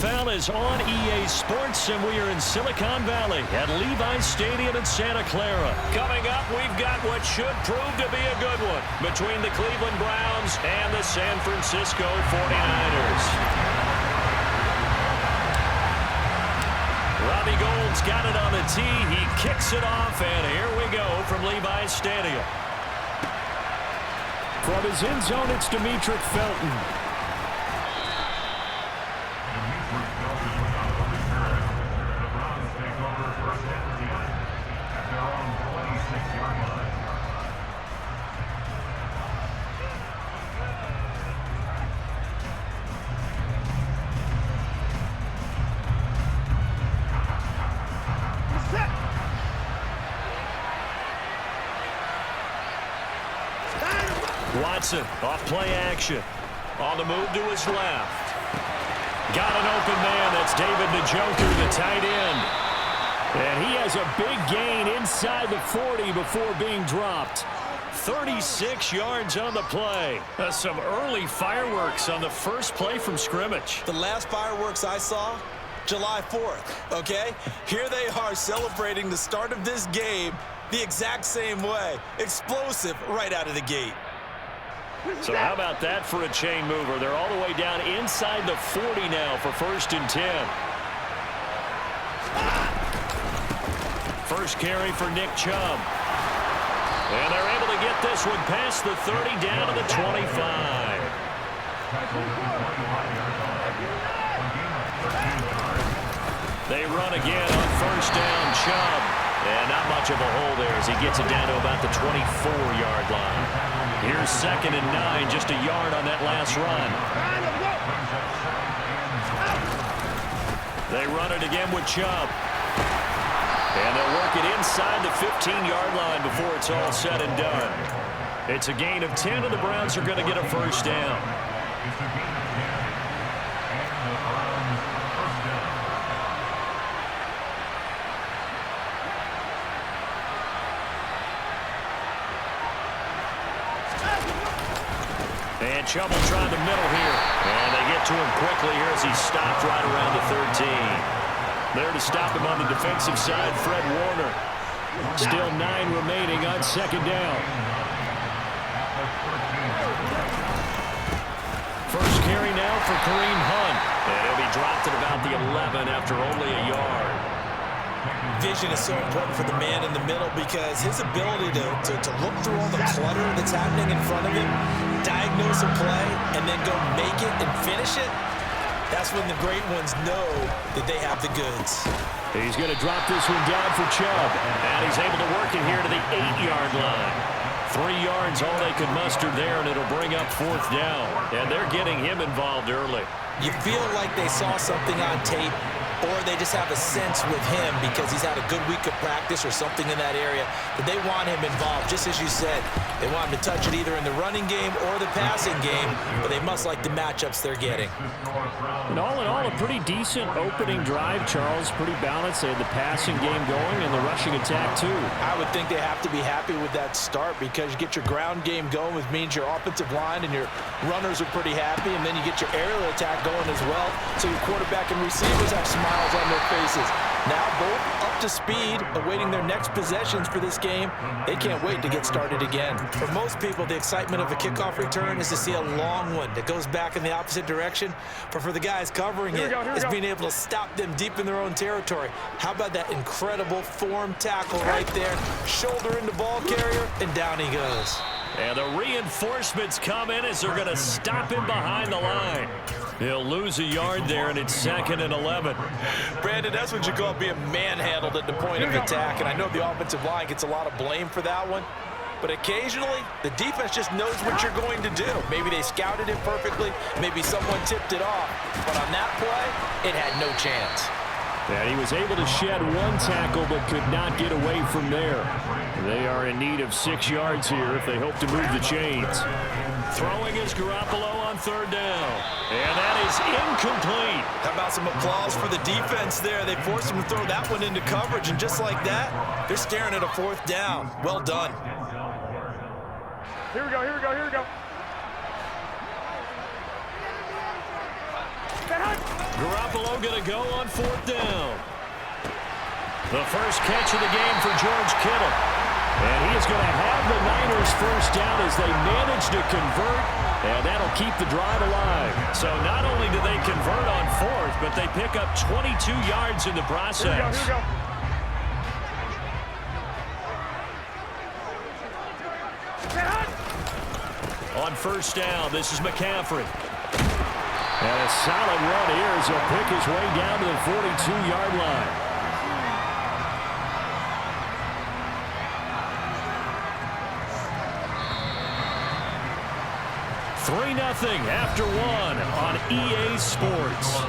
NFL is on EA Sports, and we are in Silicon Valley at Levi's Stadium in Santa Clara. Coming up, we've got what should prove to be a good one between the Cleveland Browns and the San Francisco 49ers. Robbie Gould's got it on the tee. He kicks it off, and here we go from Levi's Stadium. From his end zone, it's Demetric Felton. Watson off play action. On the move to his left. Got an open man. That's David Njoku, the tight end. And he has a big gain inside the 40 before being dropped. 36 yards on the play. Some early fireworks on the first play from scrimmage. The last fireworks I saw, July 4th, okay? Here they are celebrating the start of this game the exact same way. Explosive right out of the gate. So how about that for a chain mover? They're all the way down inside the 40 now for 1st and 10. First carry for Nick Chubb. And they're able to get this one past the 30 down to the 25. They run again on 1st down, Chubb. And not much of a hole there as he gets it down to about the 24-yard line. Here's 2nd and 9, just a yard on that last run. They run it again with Chubb. And they'll work it inside the 15-yard line before it's all said and done. It's a gain of 10, and the Browns are going to get a 1st down. And Chubb will try the middle here. And they get to him quickly here as he stopped right around the 13. There to stop him on the defensive side, Fred Warner. Still 9 remaining on 2nd down. First carry now for Kareem Hunt. And he'll be dropped at about the 11 after only a yard. Vision is so important for the man in the middle because his ability to look through all the clutter that's happening in front of him, diagnose a play, and then go make it and finish it, that's when the great ones know that they have the goods. He's going to drop this one down for Chubb. And he's able to work it here to the 8-yard line. 3 yards, all they could muster there, and it'll bring up 4th down. And they're getting him involved early. You feel like they saw something on tape, or they just have a sense with him because he's had a good week of practice or something in that area that they want him involved. Just as you said, they want him to touch it either in the running game or the passing game, but they must like the matchups they're getting. And all in all, a pretty decent opening drive, Charles. Pretty balanced. They had the passing game going and the rushing attack, too. I would think they have to be happy with that start because you get your ground game going, which means your offensive line and your runners are pretty happy, and then you get your aerial attack going as well, so your quarterback and receivers have smiles on their faces. Now both up to speed, awaiting their next possessions for this game. They can't wait to get started again. For most people, the excitement of a kickoff return is to see a long one that goes back in the opposite direction. But for the guys covering it, it's being able to stop them deep in their own territory. How about that incredible form tackle right there? Shoulder into ball carrier, and down he goes. And the reinforcements come in as they're going to stop him behind the line. He'll lose a yard there, and it's 2nd and 11. Brandon, that's what you call being manhandled at the point of attack, and I know the offensive line gets a lot of blame for that one. But occasionally, the defense just knows what you're going to do. Maybe they scouted it perfectly. Maybe someone tipped it off. But on that play, it had no chance. And he was able to shed 1 tackle but could not get away from there. They are in need of 6 yards here if they hope to move the chains. Throwing is Garoppolo on 3rd down. And that is incomplete. How about some applause for the defense there? They forced him to throw that one into coverage, and just like that, they're staring at a 4th down. Well done. Here we go, here we go, here we go. Garoppolo going to go on 4th down. The first catch of the game for George Kittle. And he is going to have the Niners first down as they manage to convert, and that'll keep the drive alive. So not only do they convert on 4th, but they pick up 22 yards in the process. Here we go. On first down, this is McCaffrey. And a solid run here as he'll pick his way down to the 42-yard line. 3-0 after 1 on EA Sports.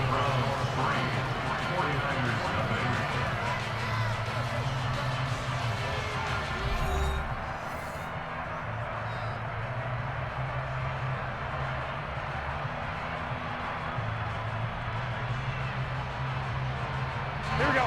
Here we go.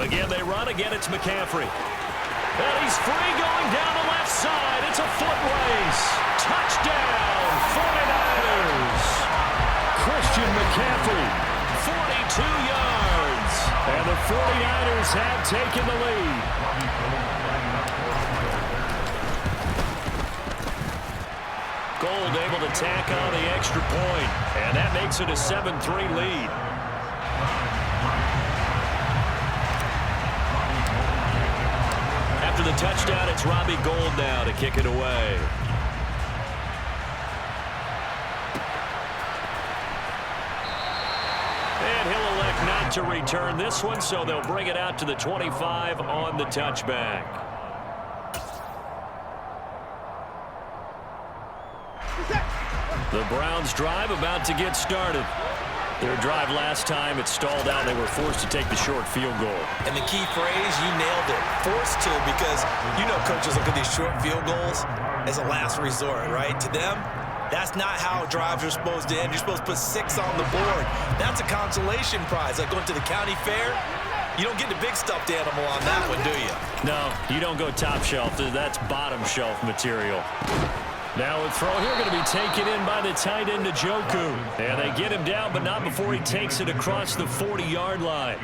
Again, they run. Again, it's McCaffrey. And he's free going down the left side. It's a foot race. Touchdown, 49ers. Christian McCaffrey, 42 yards. And the 49ers have taken the lead. Gold able to tack on the extra point. And that makes it a 7-3 lead. After the touchdown, it's Robbie Gould now to kick it away. And he'll elect not to return this one, so they'll bring it out to the 25 on the touchback. The Browns drive about to get started. Their drive last time, it stalled out. They were forced to take the short field goal. And the key phrase, you nailed it. Forced to, because you know coaches look at these short field goals as a last resort, right? To them, that's not how drives are supposed to end. You're supposed to put 6 on the board. That's a consolation prize. Like going to the county fair, you don't get the big stuffed animal on that one, do you? No, you don't go top shelf. That's bottom shelf material. Now a throw here going to be taken in by the tight end Njoku. And they get him down, but not before he takes it across the 40-yard line.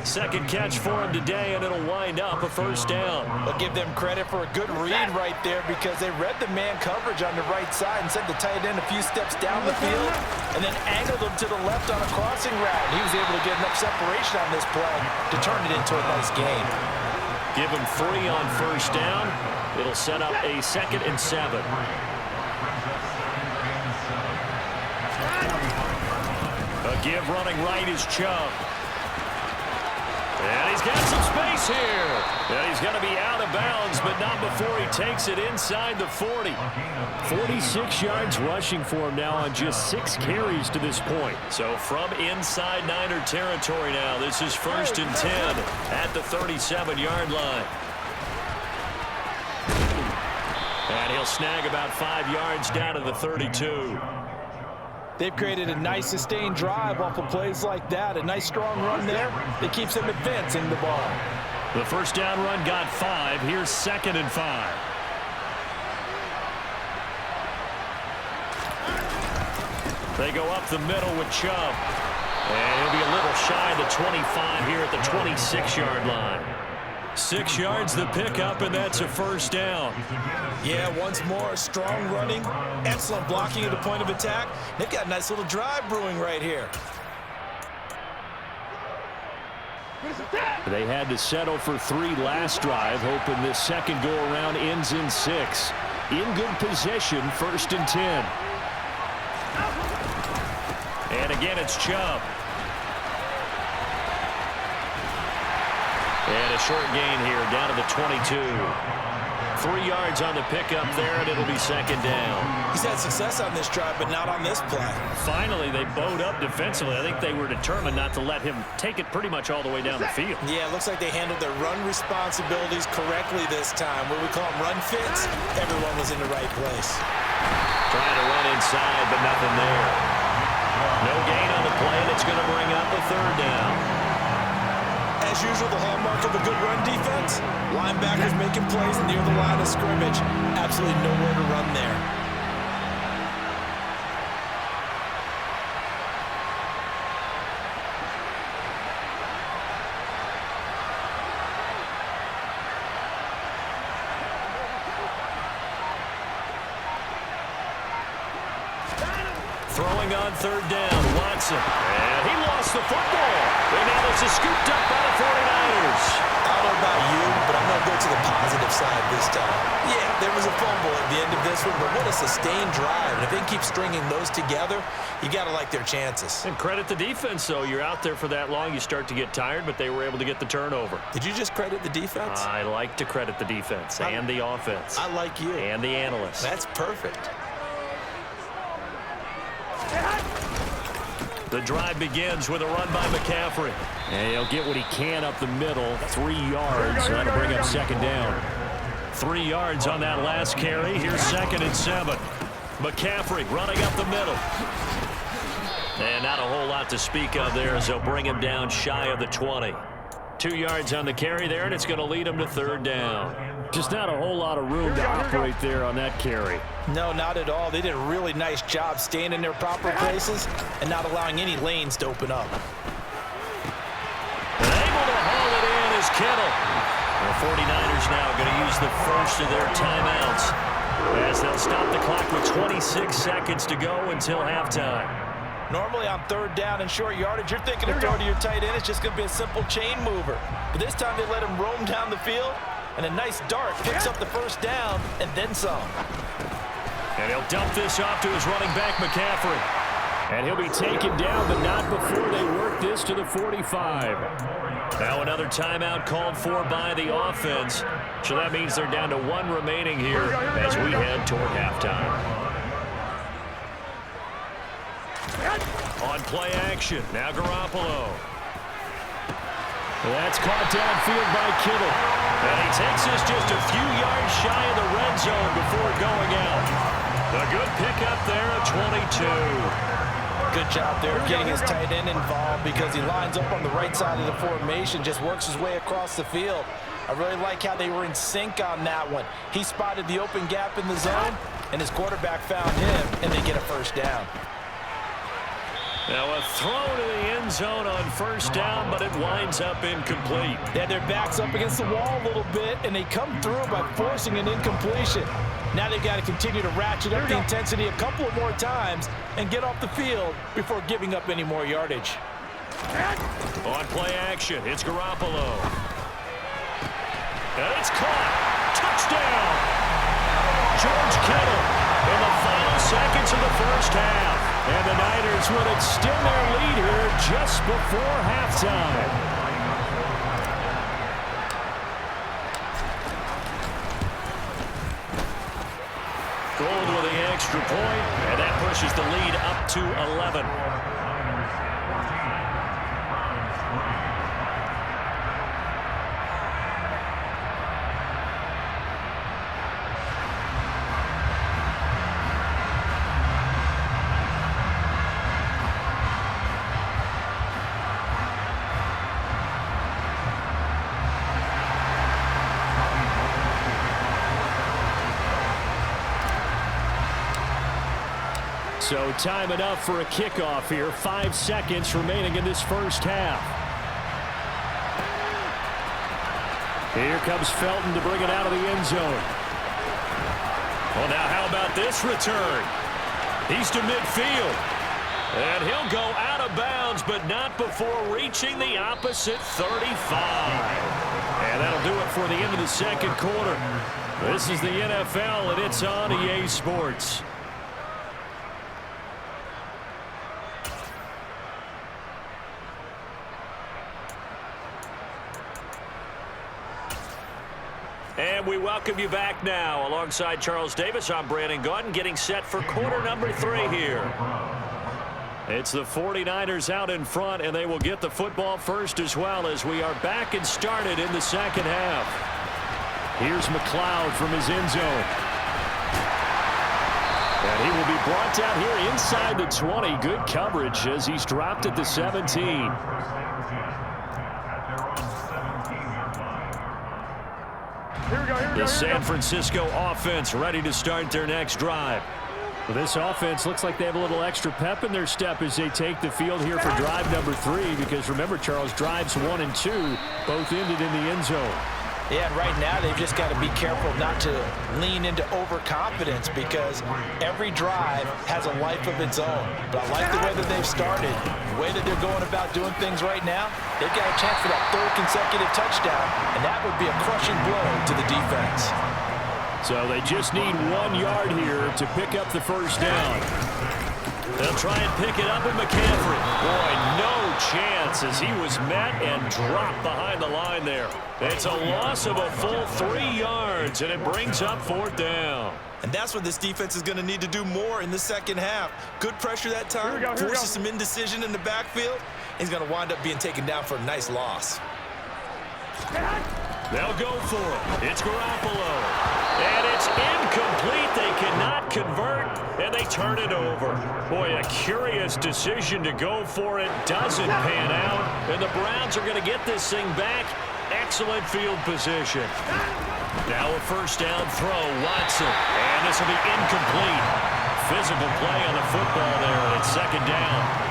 Second catch for him today, and it'll wind up a first down. I'll give them credit for a good read right there because they read the man coverage on the right side and sent the tight end a few steps down the field and then angled him to the left on a crossing route. He was able to get enough separation on this play to turn it into a nice gain. Give him 3 on first down. It'll set up a 2nd and 7. A give running right is Chubb. And he's got some space here. And he's going to be out of bounds, but not before he takes it inside the 40. 46 yards rushing for him now on just 6 carries to this point. So from inside Niner territory now, this is 1st and 10 at the 37-yard line. And he'll snag about 5 yards down to the 32. They've created a nice sustained drive off of plays like that. A nice strong run there that keeps them advancing the ball. The first down run got 5. Here's 2nd and 5. They go up the middle with Chubb. And he'll be a little shy of the 25 here at the 26-yard line. 6 yards the pickup, and that's a first down. Yeah, once more, strong running, excellent blocking at the point of attack. They've got a nice little drive brewing right here. They had to settle for 3 last drive, hoping this second go-around ends in 6. In good position, 1st and 10. And again, it's Chubb. And a short gain here, down to the 22. 3 yards on the pickup there, and it'll be 2nd down. He's had success on this drive, but not on this play. Finally, they bowed up defensively. I think they were determined not to let him take it pretty much all the way down the field. Yeah, it looks like they handled their run responsibilities correctly this time. What we call them run fits, everyone was in the right place. Trying to run inside, but nothing there. No gain on the play, and it's going to bring up a 3rd down. as usual, the hallmark of a good run defense, linebackers making plays near the line of scrimmage. Absolutely nowhere to run there. Throwing on third down, Watson. And he lost the football. And now this is scooped up by the 49ers. I don't know about you, but I'm going to go to the positive side this time. Yeah, there was a fumble at the end of this one, but what a sustained drive. And if they keep stringing those together, you got to like their chances. And credit the defense, though. You're out there for that long, you start to get tired, but they were able to get the turnover. Did you just credit the defense? I like to credit the defense and the offense. I like you. And the analysts. That's perfect. The drive begins with a run by McCaffrey. And he'll get what he can up the middle. 3 yards. That'll bring up second down. 3 yards on that last carry. Here's 2nd and 7. McCaffrey running up the middle. And not a whole lot to speak of there as they'll bring him down shy of the 20. 2 yards on the carry there, and it's going to lead him to third down. Just not a whole lot of room to operate there on that carry. No, not at all. They did a really nice job staying in their proper places and not allowing any lanes to open up. And able to haul it in is Kittle. The 49ers now going to use the first of their timeouts as they'll stop the clock with 26 seconds to go until halftime. Normally on third down and short yardage, you're thinking of throwing to your tight end. It's just going to be a simple chain mover. But this time they let him roam down the field, and a nice dart picks up the first down and then some. And he'll dump this off to his running back, McCaffrey. And he'll be taken down, but not before they work this to the 45. Now another timeout called for by the offense. So that means they're down to 1 remaining here as we head toward halftime. On play action, now Garoppolo. That's caught downfield by Kittle. And he takes this just a few yards shy of the red zone before going out. A good pickup there at 22. Good job there of getting his tight end involved because he lines up on the right side of the formation, just works his way across the field. I really like how they were in sync on that one. He spotted the open gap in the zone, and his quarterback found him, and they get a first down. Now a throw to the end zone on first down, but it winds up incomplete. They had their backs up against the wall a little bit, and they come through by forcing an incompletion. Now they've got to continue to ratchet up the intensity a couple of more times and get off the field before giving up any more yardage. On play action, it's Garoppolo. And it's caught. Touchdown! George Kittle in the final seconds of the first half. And the Niners will extend their lead here just before halftime. Gold with the extra point, and that pushes the lead up to 11. So time enough for a kickoff here. 5 seconds remaining in this first half. Here comes Felton to bring it out of the end zone. Well, now how about this return? He's to midfield. And he'll go out of bounds, but not before reaching the opposite 35. And that'll do it for the end of the second quarter. This is the NFL, and it's on EA Sports. And we welcome you back now. Alongside Charles Davis, I'm Brandon Gaudin, getting set for quarter number 3 here. It's the 49ers out in front, and they will get the football first as well as we are back and started in the second half. Here's McLeod from his end zone. And he will be brought down here inside the 20. Good coverage as he's dropped at the 17. The San Francisco offense ready to start their next drive. Well, this offense looks like they have a little extra pep in their step as they take the field here for drive number 3, because remember, Charles, drives 1 and 2 both ended in the end zone. Yeah, and right now they've just got to be careful not to lean into overconfidence, because every drive has a life of its own. But I like the way that they've started, the way that they're going about doing things right now. They've got a chance for that 3rd consecutive touchdown, and that would be a crushing blow to the defense. So they just need 1 yard here to pick up the first down. They'll try and pick it up with McCaffrey. Boy, no chance as he was met and dropped behind the line there. It's a loss of a full 3 yards, and it brings up 4th down. And that's what this defense is going to need to do more in the second half. Good pressure that time, forces some indecision in the backfield. He's going to wind up being taken down for a nice loss. They'll go for it. It's Garoppolo. And it's incomplete. They cannot convert, and they turn it over. Boy, a curious decision to go for it. Doesn't pan out, and the Browns are going to get this thing back. Excellent field position. Now a first down throw, Watson. And this will be incomplete. Physical play on the football there, and it's 2nd down.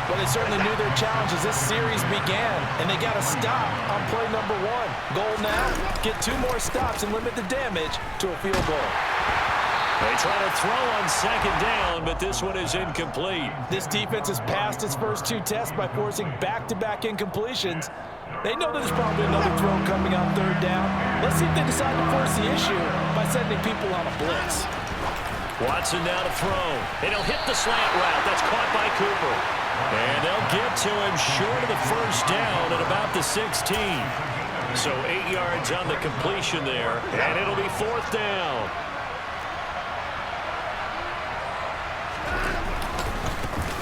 Well, they certainly knew their challenge as this series began, and they got to stop on play number 1. Goal now, get 2 more stops and limit the damage to a field goal. They try to throw on 2nd down, but this one is incomplete. This defense has passed its first 2 tests by forcing back-to-back incompletions. They know that there's probably another throw coming on 3rd down. Let's see if they decide to force the issue by sending people on a blitz. Watson now to throw, and he'll hit the slant route. That's caught by Cooper. And they'll get to him short of the first down at about the 16. So 8 yards on the completion there, and it'll be 4th down.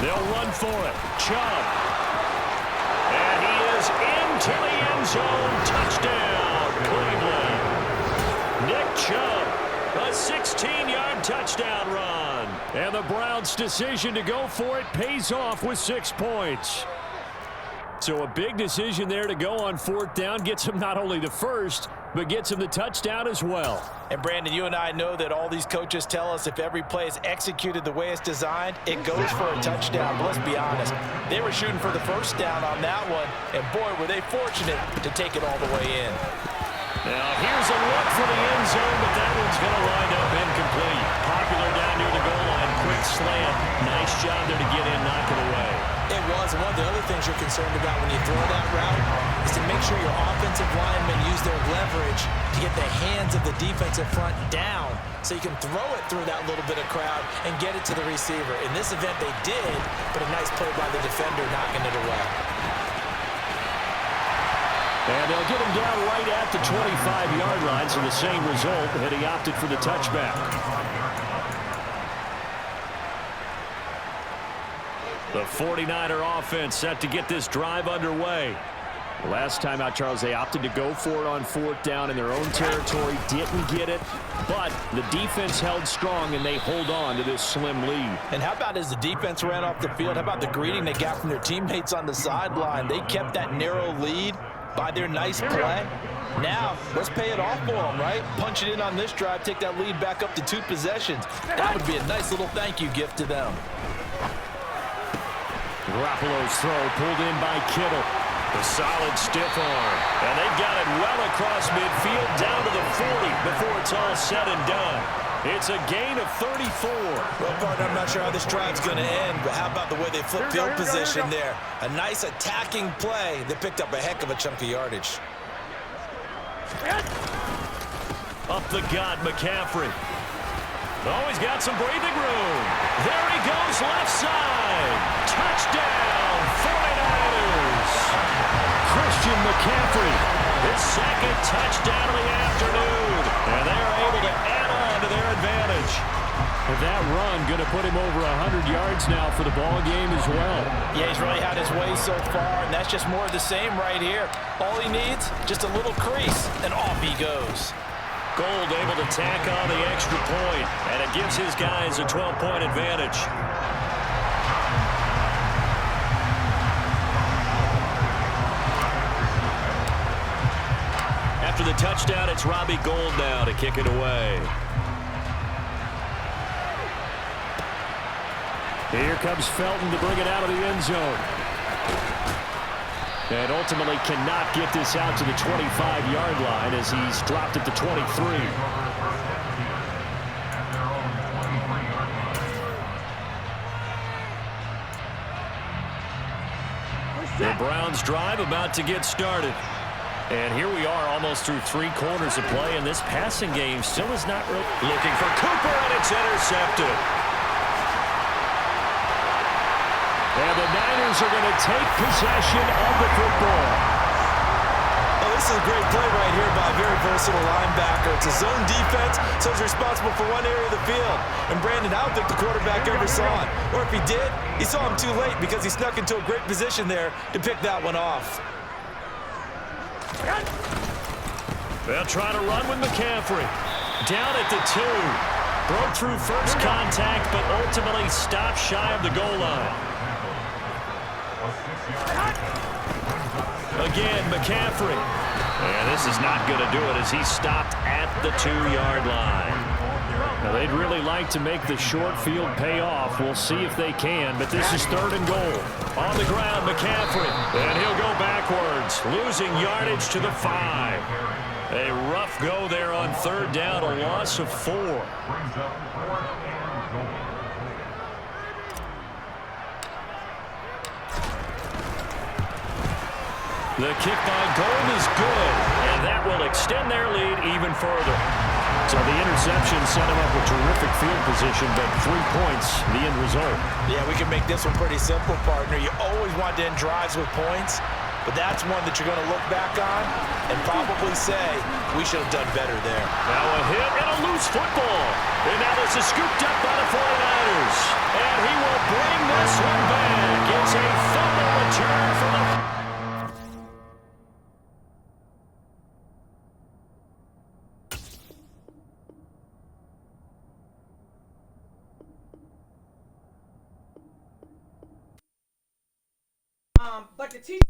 They'll run for it. Chubb. And he is into the end zone. Touchdown, Cleveland. Nick Chubb, a 16-yard touchdown run. And the Browns' decision to go for it pays off with 6 points. So a big decision there to go on 4th down. Gets him not only the first, but gets him the touchdown as well. And Brandon, you and I know that all these coaches tell us if every play is executed the way it's designed, it goes for a touchdown. But let's be honest, they were shooting for the first down on that one, and boy, were they fortunate to take it all the way in. Now here's a look for the end zone, but that one's going to wind up incomplete. Popular down near the goal line, quick slant. Nice job there to get in, knock it away. It was. One of the other things you're concerned about when you throw that route is to make sure your offensive linemen use their leverage to get the hands of the defensive front down so you can throw it through that little bit of crowd and get it to the receiver. In this event, they did, but a nice play by the defender knocking it away. And they'll get him down right at the 25-yard line, so the same result, and he opted for the touchback. The 49er offense set to get this drive underway. Last time out, Charles, they opted to go for it on 4th down in their own territory. Didn't get it, but the defense held strong, and they hold on to this slim lead. And how about as the defense ran off the field, how about the greeting they got from their teammates on the sideline? They kept that narrow lead by their nice play. Now, let's pay it off for them, right? Punch it in on this drive, take that lead back up to 2 possessions. That would be a nice little thank you gift to them. Garoppolo's throw pulled in by Kittle. The solid stiff arm. And they've got it well across midfield down to the 40 before it's all said and done. It's a gain of 34. Well, partner, I'm not sure how this drive's going to end, but how about the way they flipped field position there? A nice attacking play that picked up a heck of a chunk of yardage. Up the gut, McCaffrey. Oh, he's got some breathing room. There he goes, left side. Touchdown, 49ers. Christian McCaffrey, his 2nd touchdown of the afternoon. And they're able to add on to their advantage. And that run going to put him over 100 yards now for the ball game as well. Yeah, he's really had his way so far, and that's just more of the same right here. All he needs, just a little crease, and off he goes. Gold able to tack on the extra point, and it gives his guys a 12-point advantage. After the touchdown. It's Robbie Gould now to kick it away. Here comes Felton to bring it out of the end zone. And ultimately cannot get this out to the 25-yard line as he's dropped it to 23. The Browns drive about to get started. And here we are almost through 3 quarters of play, and this passing game still is not really looking for Cooper, and it's intercepted. And the Niners are going to take possession of the football. Oh, this is a great play right here by a very versatile linebacker. It's a zone defense, so he's responsible for one area of the field. And Brandon, I don't think the quarterback ever saw it. Or if he did, he saw him too late because he snuck into a great position there to pick that one off. They'll try to run with McCaffrey. Down at the 2. Broke through first contact, but ultimately stopped shy of the goal line. Again, McCaffrey. And this is not going to do it as he stopped at the 2-yard line. Now, they'd really like to make the short field pay off. We'll see if they can, but this is 3rd and goal. On the ground, McCaffrey. And he'll go backwards, losing yardage to the 5. A rough go there on 3rd down, a loss of 4. The kick by Gould is good, and that will extend their lead even further. So the interception set him up with terrific field position, but 3 points, the end result. Yeah, we can make this one pretty simple, partner. You always want to end drives with points, but that's one that you're going to look back on and probably say, we should have done better there. Now a hit and a loose football. And now this is scooped up by the 49ers. And he will bring this one back. It's a fumble return for the... But the team